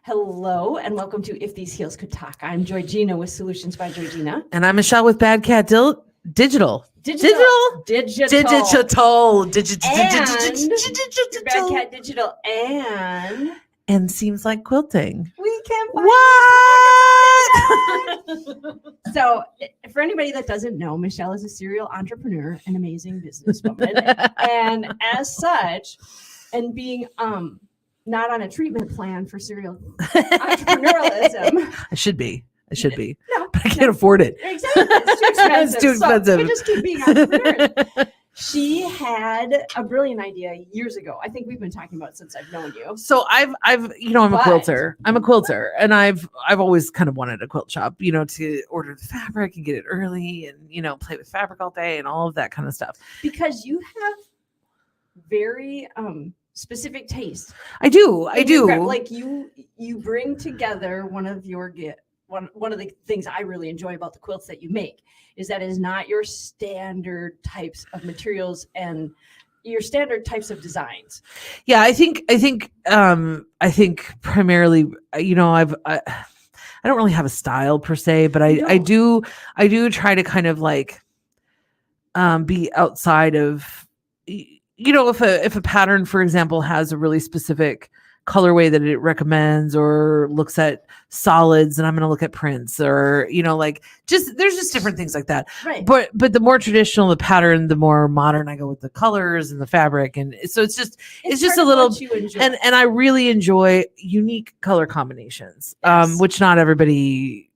Hello and welcome to If These Heels Could Talk. I'm Georgina with Solutions by Georgina. And I'm Michelle with Bad Cat Digital. And Bad Cat Digital and Seems Like Quilting. We can find What? So for anybody that doesn't know, Michelle is a serial entrepreneur, an amazing businesswoman. And as such, and being not on a treatment plan for serial entrepreneurialism. I should be. No, but I can't afford it. Exactly. It's too expensive. It's too expensive. So we just keep being entrepreneurs. She had a brilliant idea years ago. I think we've been talking about it since I've known you. So I'm a quilter. I'm a quilter, and I've always kind of wanted a quilt shop, to order the fabric and get it early and, play with fabric all day and all of that kind of stuff. Because you have very specific taste. I do. Like you bring together one of the things I really enjoy about the quilts that you make is that it is not your standard types of materials and your standard types of designs. Yeah, I think primarily, I don't really have a style per se, but I do try to kind of like be outside of, if a pattern, for example, has a really specific colorway that it recommends or looks at solids, and I'm going to look at prints, or there's just different things like that. Right. But the more traditional the pattern, the more modern I go with the colors and the fabric, and so it's just a little. And I really enjoy unique color combinations, yes. Which not everybody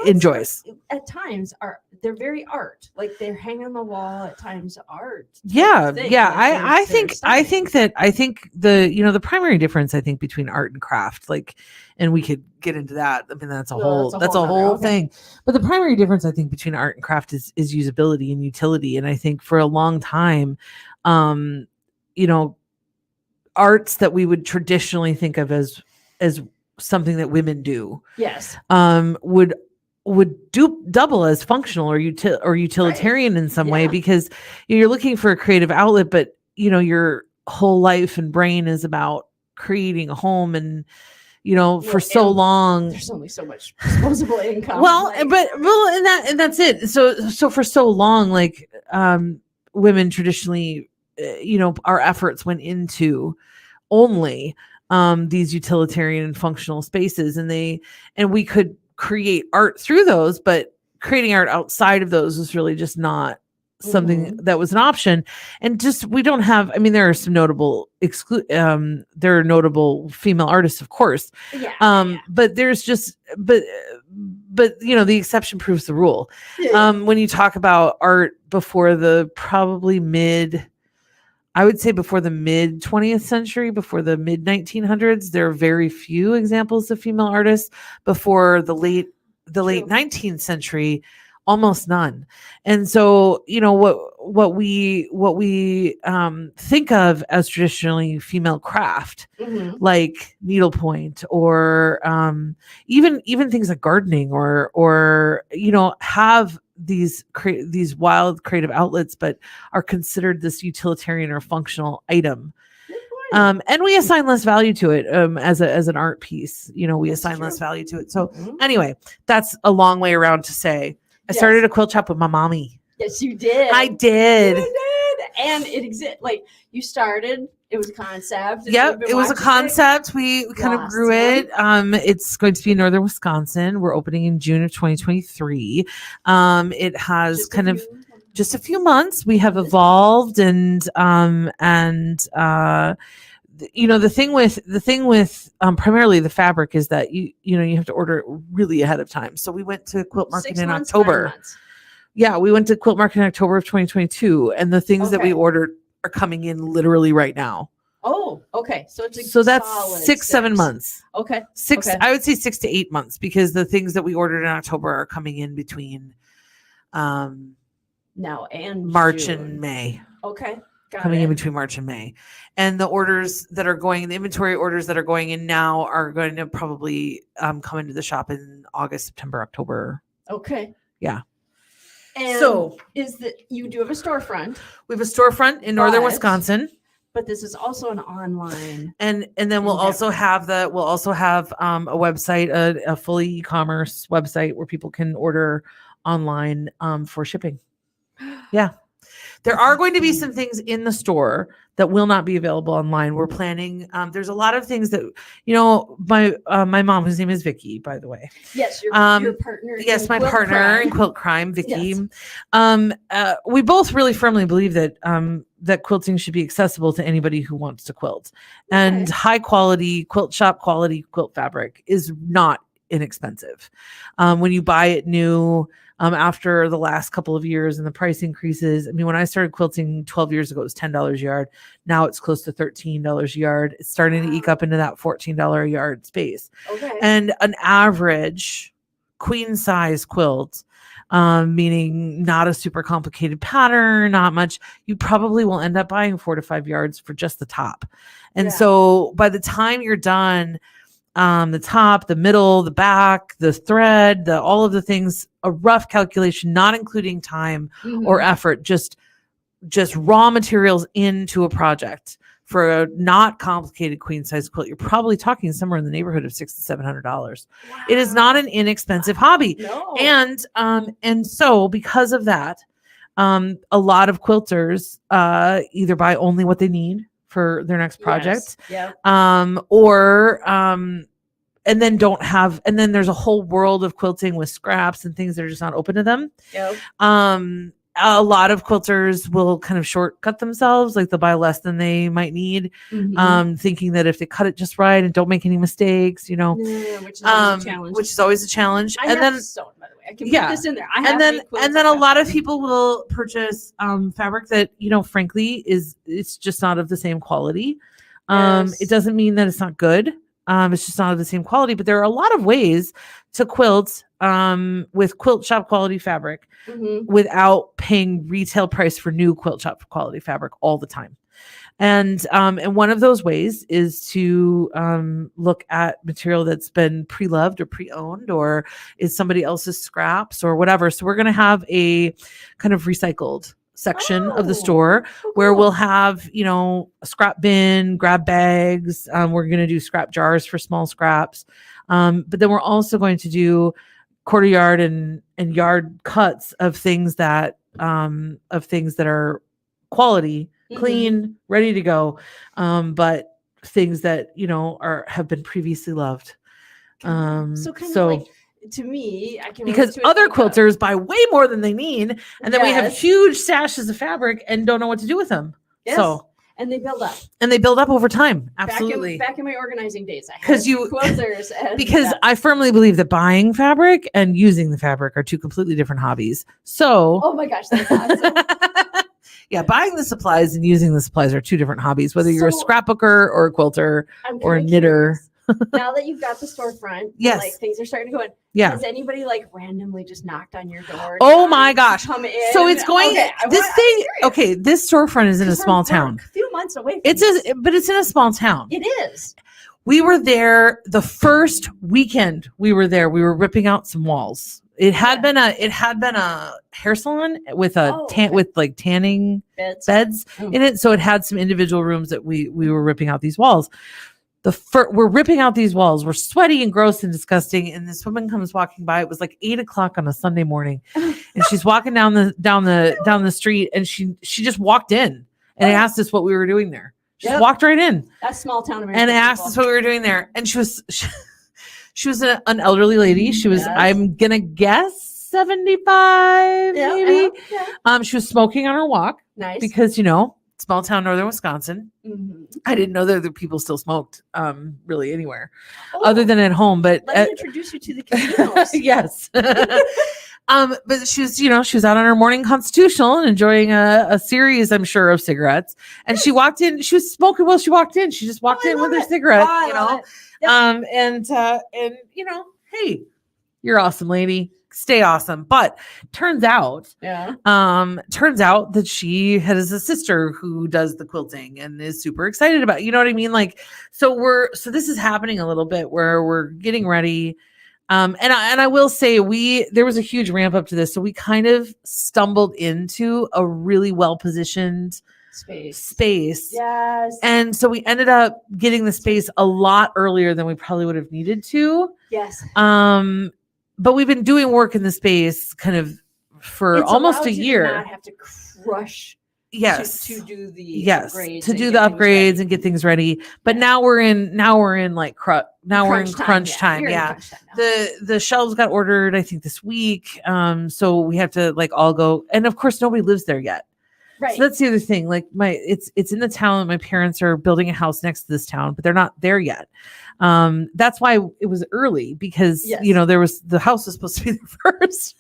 enjoys. At times they're very art, like they're hanging on the wall at times art. Yeah. I think the primary difference, I think, between art and craft, and we could get into that. I mean, that's a whole thing. But the primary difference, I think, between art and craft is usability and utility. And I think for a long time, arts that we would traditionally think of as something that women do, yes, would double as functional or utilitarian in some way, because you're looking for a creative outlet, but your whole life and brain is about creating a home, and for so long there's only so much disposable income. And that's it. So for so long, women traditionally, our efforts went into only these utilitarian and functional spaces, and we could create art through those, but creating art outside of those was really just not something that was an option. And just, we don't have, there are some notable there are notable female artists, of course. But there's just, but the exception proves the rule. When you talk about art before probably I would say before the mid 20th century, before the mid 1900s, there are very few examples of female artists. Before the late 19th century, almost none. And so, what we think of as traditionally female craft, like needlepoint, or even things like gardening, or have these wild creative outlets, but are considered this utilitarian or functional item. And we assign less value to it as an art piece. We assign less value to it. So anyway, that's a long way around to say I started a quilt shop with my mommy. Yes, you did. I did. You did. And it exists. You started. It was a concept. Yep, it was a concept. We kind of grew it. It's going to be in northern Wisconsin. We're opening in June of 2023. It has just a few months. We have evolved, and the thing with primarily the fabric is that you have to order it really ahead of time. So we went to Quilt Market in October. Yeah, we went to Quilt Market in October of 2022, and the things that we ordered are coming in literally right now. Oh, okay. So that's 6-7 months. Okay. I would say 6 to 8 months, because the things that we ordered in October are coming in between now and March June. And May. Okay. Coming in between March and May. And the inventory orders that are going in now are going to probably come into the shop in August, September, October. Okay. Yeah. And so you do have a storefront. We have a storefront in northern Wisconsin. but this is also an online. And then we'll also have a website, a fully e-commerce website where people can order online for shipping. Yeah. There are going to be some things in the store that will not be available online. We're planning. There's a lot of things that, my mom, whose name is Vicki, by the way. Yes, your partner. Yes, my partner in Quilt Crime, Vicki. Yes. We both really firmly believe that that quilting should be accessible to anybody who wants to quilt. And high quality quilt shop quality quilt fabric is not inexpensive. When you buy it new, after the last couple of years and the price increases. I mean, when I started quilting 12 years ago, it was $10 a yard. Now it's close to $13 a yard. It's starting to eke up into that $14 a yard space. Okay. And an average queen size quilt, meaning not a super complicated pattern, not much, you probably will end up buying 4 to 5 yards for just the top. And so by the time you're done, the top, the middle, the back, the thread, all of the things, a rough calculation, not including time or effort, just raw materials into a project for a not complicated queen size quilt, you're probably talking somewhere in the neighborhood of $600 to $700. Wow. It is not an inexpensive hobby. No. And so because of that, a lot of quilters either buy only what they need for their next project, and then don't have, and then there's a whole world of quilting with scraps and things that are just not open to them. A lot of quilters will kind of shortcut themselves, like they'll buy less than they might need, thinking that if they cut it just right and don't make any mistakes, which is always a challenge. I have sewn, by the way. I can put this in there. And then a lot of people will purchase fabric that, frankly, it's just not of the same quality. It doesn't mean that it's not good. It's just not of the same quality, but there are a lot of ways to quilt with quilt shop quality fabric without paying retail price for new quilt shop quality fabric all the time. And one of those ways is to look at material that's been pre-loved or pre-owned or is somebody else's scraps or whatever. So we're going to have a kind of recycled section of the store where we'll have, a scrap bin, grab bags. We're going to do scrap jars for small scraps. But then we're also going to do quarter yard and yard cuts of things that are quality, clean, ready to go. But things that, have been previously loved. To me, I can, because other quilters buy way more than they need, and then we have huge stashes of fabric and don't know what to do with them. And they build up over time. Absolutely. Back in my organizing days, quilters. Because I firmly believe that buying fabric and using the fabric are two completely different hobbies. So, oh my gosh, that's awesome. Yeah, buying the supplies and using the supplies are two different hobbies. Whether you're a scrapbooker or a quilter or a knitter. Now that you've got the storefront, like things are starting to go in. Yeah. Has anybody randomly just knocked on your door? Oh my gosh. Come in. So it's going, this storefront is in a small town. A few months away. But it's in a small town. It is. We were there the first weekend we were there. We were ripping out some walls. It had been a hair salon with with tanning beds in it. So it had some individual rooms that we were ripping out these walls. We're ripping out these walls. We're sweaty and gross and disgusting. And this woman comes walking by. It was like 8:00 on a Sunday morning, and she's walking down the street, and she just walked in and asked us what we were doing there. She just walked right in. That's small town America. And asked us what we were doing there. And she was an elderly lady. She was, I'm gonna guess, 75 maybe. She was smoking on her walk. Nice. Because small town northern Wisconsin. I didn't know that other people still smoked really anywhere other than at home. But let me introduce you to the casinos. Yes. But she was out on her morning constitutional and enjoying a series, I'm sure, of cigarettes. And she walked in. She was smoking while she walked in. She just walked in with her cigarette. Hey, you're awesome, lady. Stay awesome. But turns out that she has a sister who does the quilting and is super excited about it. You know what I mean? So this is happening a little bit where we're getting ready. And I will say there was a huge ramp up to this. So we kind of stumbled into a really well-positioned space. Yes. And so we ended up getting the space a lot earlier than we probably would have needed to. Yes. But we've been doing work in the space kind of for almost a year. To not have to crush. Yes. To do the upgrades. To do the upgrades and get things ready. But now we're in like crunch time. Yeah. The shelves got ordered, I think, this week. So we have to like all go, and of course nobody lives there yet. Right. So that's the other thing. Like it's in the town. My parents are building a house next to this town, but they're not there yet. That's why it was early, because the house was supposed to be there first.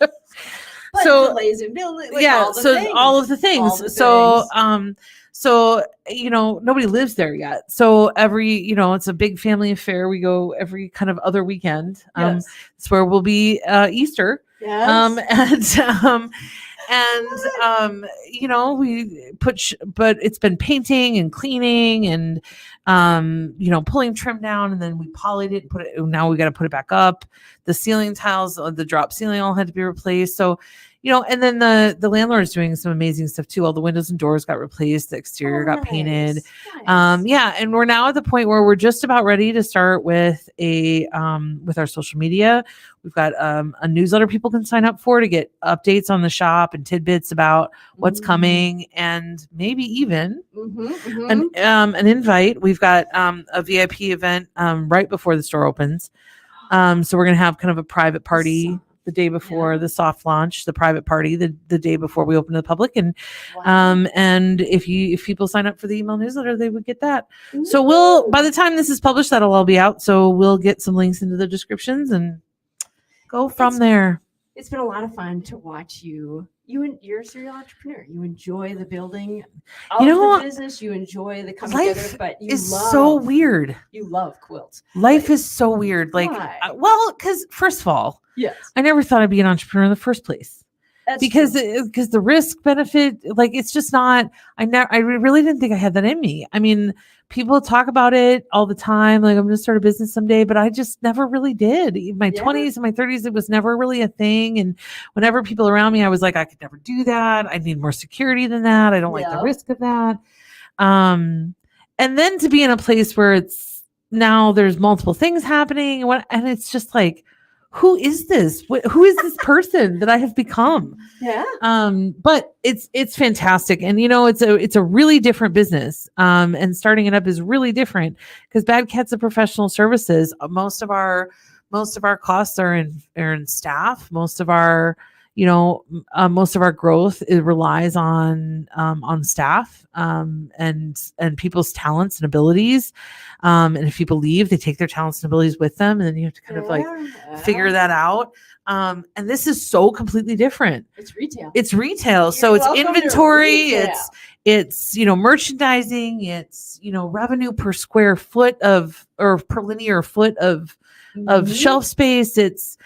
But so delays in building, all of the things. So nobody lives there yet. So every it's a big family affair. We go every kind of other weekend. It's where we'll be Easter. Yes. We put but it's been painting and cleaning and pulling trim down, and then we polyed it and put it. Now we got to put it back up. The ceiling tiles, the drop ceiling, all had to be replaced. So and then the landlord's doing some amazing stuff too. All the windows and doors got replaced. The exterior got painted. Nice. And we're now at the point where we're just about ready to start with with our social media. We've got a newsletter people can sign up for to get updates on the shop and tidbits about what's coming, and maybe even an invite. We've got a VIP event right before the store opens. So we're going to have kind of a private party the day before the soft launch, the private party the day before we open to the public. And and if people sign up for the email newsletter, they would get that. So by the time this is published, that'll all be out. So we'll get some links into the descriptions and go from there. It's been a lot of fun to watch you. You're a serial entrepreneur. You enjoy the building of the business. You enjoy the coming together, but so weird. You love quilts. Life is so weird. Like, because first of all, I never thought I'd be an entrepreneur in the first place. Because the risk benefit, like, it's just not. I really didn't think I had that in me. I mean, people talk about it all the time, like I'm going to start a business someday, but I just never really did. In my 20s and my 30s, it was never really a thing. And whenever people around me, I was like, I could never do that. I need more security than that. I don't like the risk of that. And then to be in a place where it's now there's multiple things happening, and it's just like, who is this? Who is this person that I have become? But it's fantastic. And, it's a really different business. And starting it up is really different because Bad Cat's a professional services. Most of our costs are in staff. Most of our growth relies on staff, and people's talents and abilities. And if people leave, they take their talents and abilities with them, and then you have to kind of figure that out. And this is so completely different. It's retail. So it's inventory. It's merchandising. It's revenue per square foot or per linear foot of shelf space. It's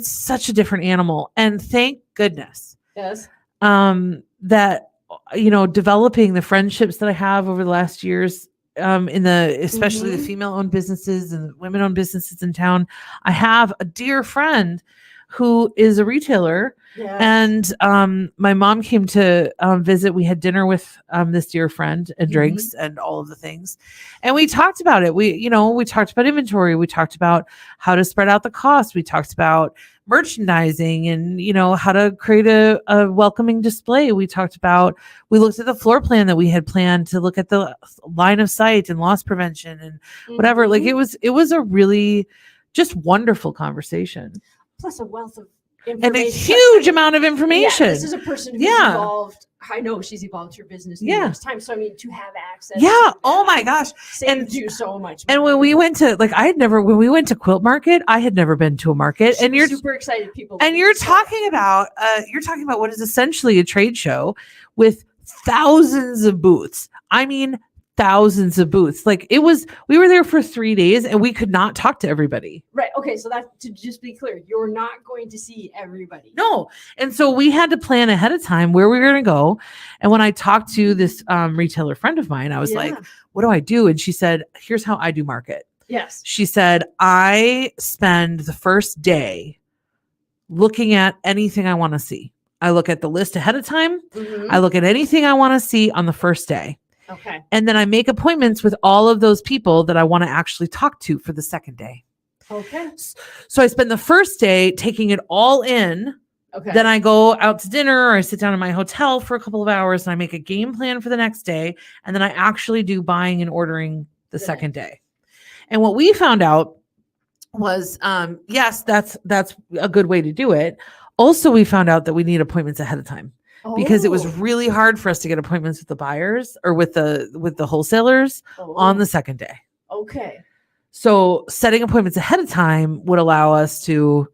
such a different animal. And thank goodness that developing the friendships that I have over the last years, especially the female-owned businesses and women-owned businesses in town. I have a dear friend who is a retailer, and my mom came to visit. We had dinner with this dear friend and drinks and all of the things, and we talked about it. We talked about inventory. We talked about how to spread out the cost. We talked about merchandising and how to create a welcoming display. We looked at the floor plan that we had planned to look at the line of sight and loss prevention and whatever. Like it was a really just wonderful conversation. Plus a wealth of information. And a huge amount of information. This is a person who's evolved. I know she's evolved her business numerous times. So to have access. Oh my gosh. Saved you so much money. And when we went to when we went to Quilt Market, I had never been to a market. And you're super excited people. And you're talking about what is essentially a trade show with thousands of booths. I mean, thousands of booths. Like we were there for 3 days and we could not talk to everybody. Right. Okay. So to just be clear, you're not going to see everybody. No. And so we had to plan ahead of time where we were going to go. And when I talked to this retailer friend of mine, I was like, what do I do? And she said, here's how I do market. Yes. She said, I spend the first day looking at anything I want to see. I look at the list ahead of time. Mhm. I look at anything I want to see on the first day. Okay. And then I make appointments with all of those people that I want to actually talk to for the second day. Okay. So I spend the first day taking it all in. Okay. Then I go out to dinner or I sit down in my hotel for a couple of hours and I make a game plan for the next day. And then I actually do buying and ordering the second day. And what we found out was, yes, that's a good way to do it. Also, we found out that we need appointments ahead of time because it was really hard for us to get appointments with the buyers or with the wholesalers on the second day. Okay. So setting appointments ahead of time would allow us to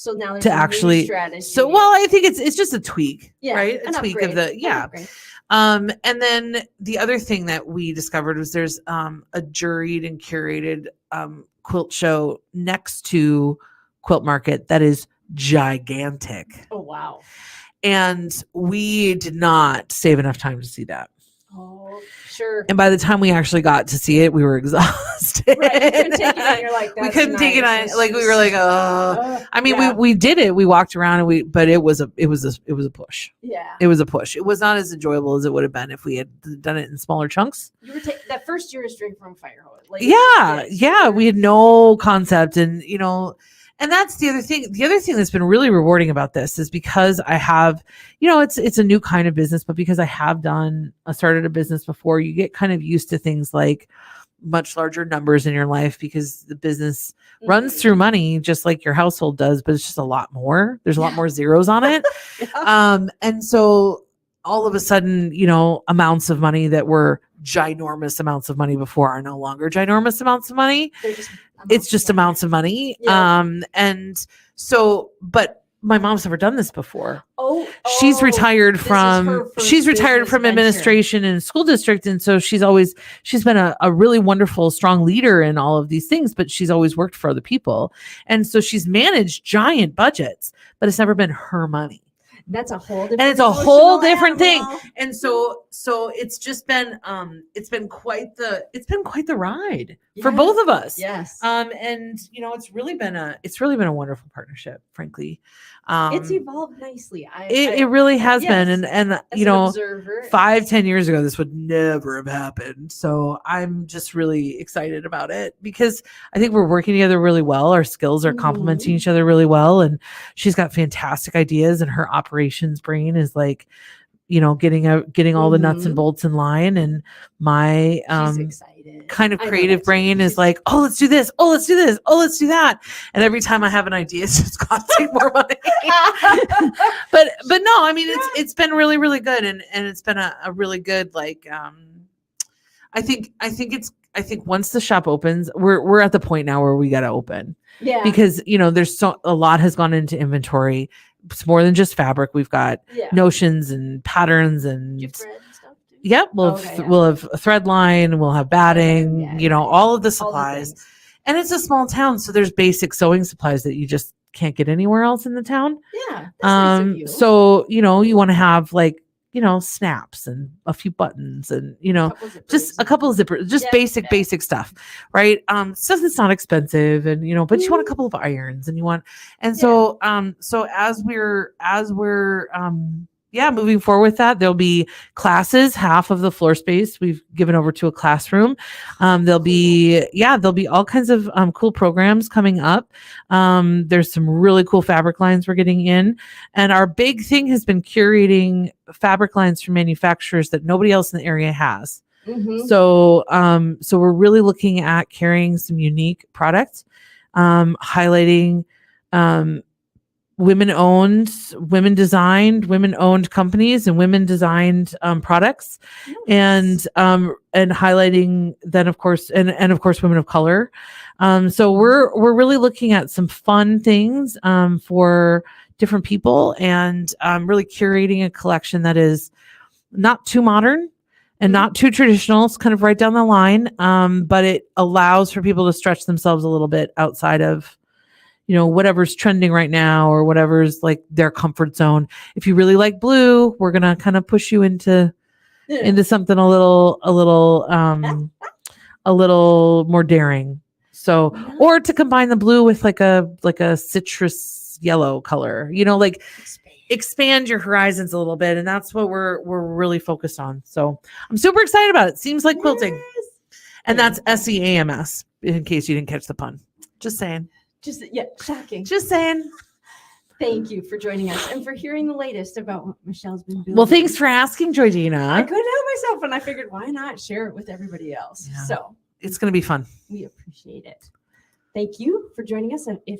now there's to a new actually strategy. So well, I think it's just a tweak, right? A tweak upgrade. of the and then the other thing that we discovered was there's a juried and curated quilt show next to Quilt Market that is gigantic. Oh wow. And we did not save enough time to see that. Oh, sure. And by the time we actually got to see it, we were exhausted. Right. You couldn't take it on. You're like, we couldn't take it on. Like we were like, I mean, yeah. we did it. We walked around and but it was a push. Yeah. It was a push. It was not as enjoyable as it would have been if we had done it in smaller chunks. You were that first year was drink from a fire hose. Like, yeah. We had no concept, and and that's the other thing. The other thing that's been really rewarding about this is because I have, it's a new kind of business, but because I have started a business before, you get kind of used to things like much larger numbers in your life because the business runs through money just like your household does, but it's just a lot more. There's a lot more zeros on it. And so all of a sudden, amounts of money that were ginormous amounts of money before are no longer ginormous amounts of money. It's just amounts of money. Yeah. And so, but my mom's never done this before. She's retired from administration in school district. And so she's been a really wonderful, strong leader in all of these things, but she's always worked for other people. And so she's managed giant budgets, but it's never been her money. That's a whole different, and it's a whole different thing. And so it's just been it's been quite the ride for both of us. Yes. And it's really been a wonderful partnership, frankly. It's evolved nicely. It really has been. And observer, 5-10 years ago, this would never have happened. So I'm just really excited about it because I think we're working together really well. Our skills are complementing each other really well. And she's got fantastic ideas, and her operations brain is like, getting all the nuts and bolts in line. And my she's excited. Kind of creative brain is like, oh, let's do this. Oh, let's do this. Oh, let's do that. And every time I have an idea, it's just costing more money. but no, I mean, it's been really, really good. And it's been a really good, like, I think once the shop opens, we're at the point now where we got to open. Yeah. Because, there's a lot has gone into inventory. It's more than just fabric. We've got notions and patterns and yep. We'll have a thread line. We'll have batting, all of the supplies. And it's a small town. So there's basic sewing supplies that you just can't get anywhere else in the town. Yeah. That's nice of you. So, you want to have like, snaps and a few buttons and, just a couple of zippers, just basic stuff. Right. Stuff that's not expensive and, but you want a couple of irons and so as we're moving forward with that, there'll be classes, half of the floor space we've given over to a classroom. There'll be all kinds of cool programs coming up. There's some really cool fabric lines we're getting in. And our big thing has been curating fabric lines from manufacturers that nobody else in the area has. Mm-hmm. So we're really looking at carrying some unique products, highlighting, women-owned, women-owned companies and women-designed products, nice. And highlighting then, of course, and of course, women of color. So we're really looking at some fun things for different people, and really curating a collection that is not too modern and not too traditional. It's kind of right down the line, but it allows for people to stretch themselves a little bit outside of whatever's trending right now or whatever's like their comfort zone. If you really like blue, we're going to kind of push you into something a little more daring. So, or to combine the blue with like a citrus yellow color, like expand your horizons a little bit, and that's what we're really focused on. So I'm super excited about it. Seems like quilting. Yes. And that's SEAMS, in case you didn't catch the pun. Just saying. Shocking. Just saying. Thank you for joining us and for hearing the latest about what Michelle's been building. Well, thanks for asking, I Georgina. couldn't help myself, and I figured, why not share it with everybody else? Yeah. So It's going to be fun. we appreciate it. Thank you for joining us. And if